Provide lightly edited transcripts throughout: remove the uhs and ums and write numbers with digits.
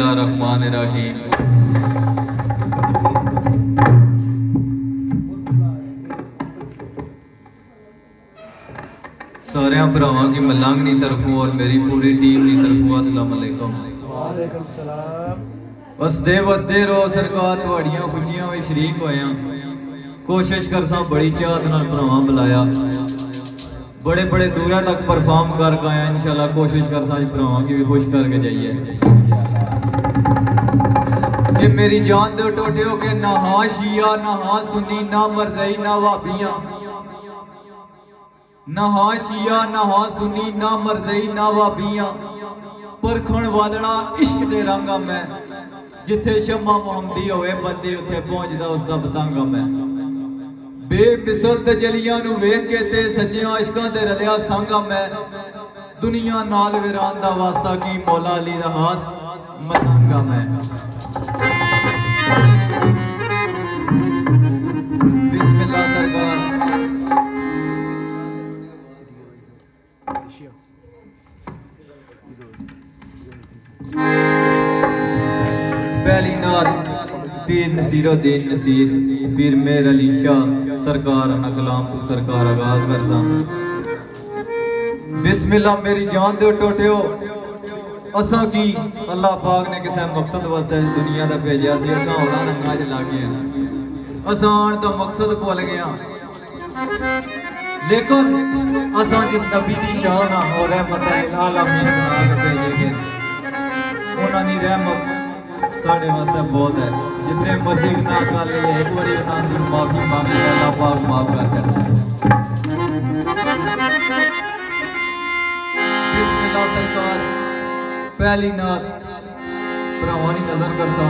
बिस्मिल्लाहिर्रहमानिर्रहीम। सारे भरावां की मलंग दी तरफों और मेरी पूरी टीम की तरफों अस्सलाम वालेकुम। वालेकुम सलाम। वसदे वसदे रो सरकार तुहाड़ियां खुशियां में शरीक होया। कोशिश करसा बड़ी चाहत नाल भरावां बुलाया, बड़े बड़े दूर तक परफॉर्म करके आया। इंशाल्लाह कोशिश करसा भरावां की भी खुश करके जाइए कि मेरी जान दो टोटियो के ना हा शिया ना हा सुन्नी ना मरज़ई ना वाबियां, ना हा शिया ना हा सुन्नी ना मरज़ई ना वाबियां। परखण वादड़ा इश्क दे रंगा मैं, जिथे शम्मा मोहम्मदी होवे बंदी उथे पहुंचदा उसदा पतंगा मैं। बेमिसल तजलियां नू वेख के ते सच्चियां इश्कां ते रलिया सांगा मैं। दुनिया नाल वीरान दा वास्ता की मौला अली दा हास मनांगा मैं। बिस्मिल्लाह सरकार। पहली नात पीर नसीरुद्दीन नसीर पीर मेर अली शाह सरकार नकलाम तू सरकार आगाज कर सा। बिस्मिल्लाह मेरी जान दो टोटियो, असा की अल्लाह पाक ने किसी मकसद वास्ते दुनिया दा भेजा सी। असा होना रंगा च लागे असा आन तो मकसद भुल गया, लेकिन असा जिस नबी दी शान हो रहमत आलमीन बना के भेजे गए, उन्हां दी रहमत साढ़े वास्ते बहुत है। जितने मर्जी गुनाह कर लिए एक बार गुनाह की माफी मांगी अल्लाह पाक माफ कर सकता। बिस्मिल्लाह सरकार। पहली नात भरावां दी नजर करसा।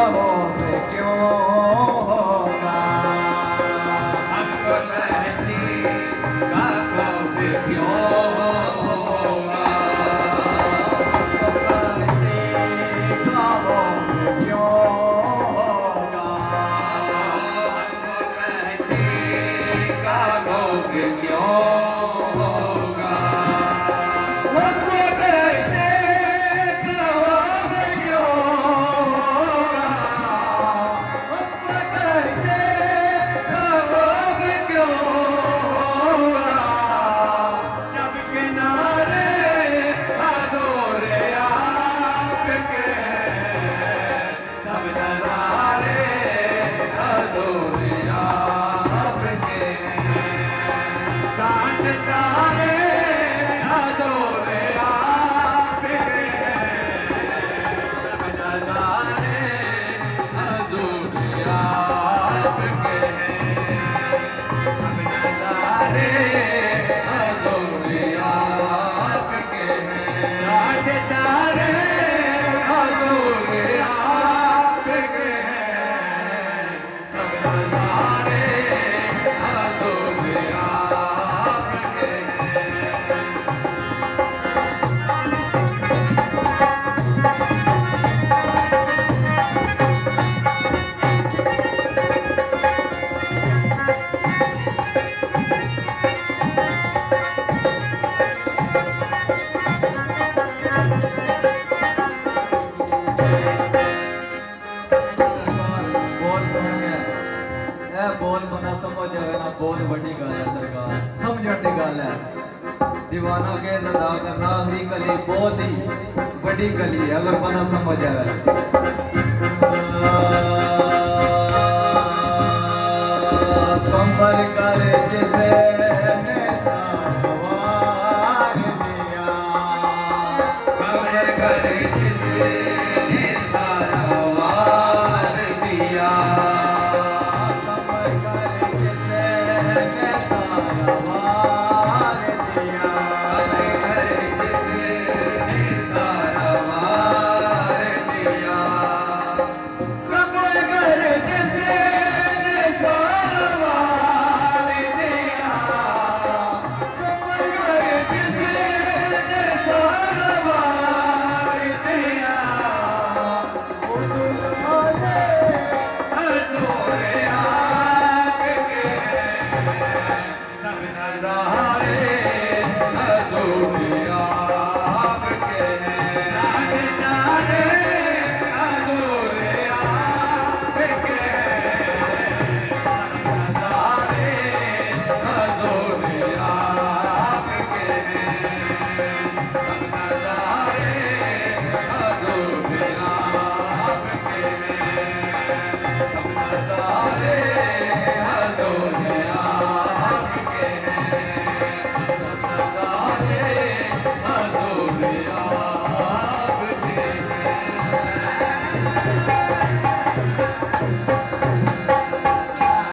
कहो मैं क्यों होगा हमको कहती कहो मैं क्यों होगा कहो मैं क्यों होगा हमको कहती कहो मैं क्यों होगा हमको कैसे कहो मैं क्यों होगा हमको कैसे कहो मैं क्यों होगा जब किनारे अधूरे आपके सब नजारे अधूरे आपके चांद तारे अधूरे आपके सब नजारे अधूरे आपके सब नजारे अधूरे आपके चांद तारे अधूरे आपके सब नजारे अधूरे आपके बोल सुन के ए बोल बंदा समझ जावे ना बहुत बड़ी गल है सरकार समझण दी गल है दीवाना के सदा करना आखिरी कली बहुत ही बड़ी कली है अगर बंदा समझ जावे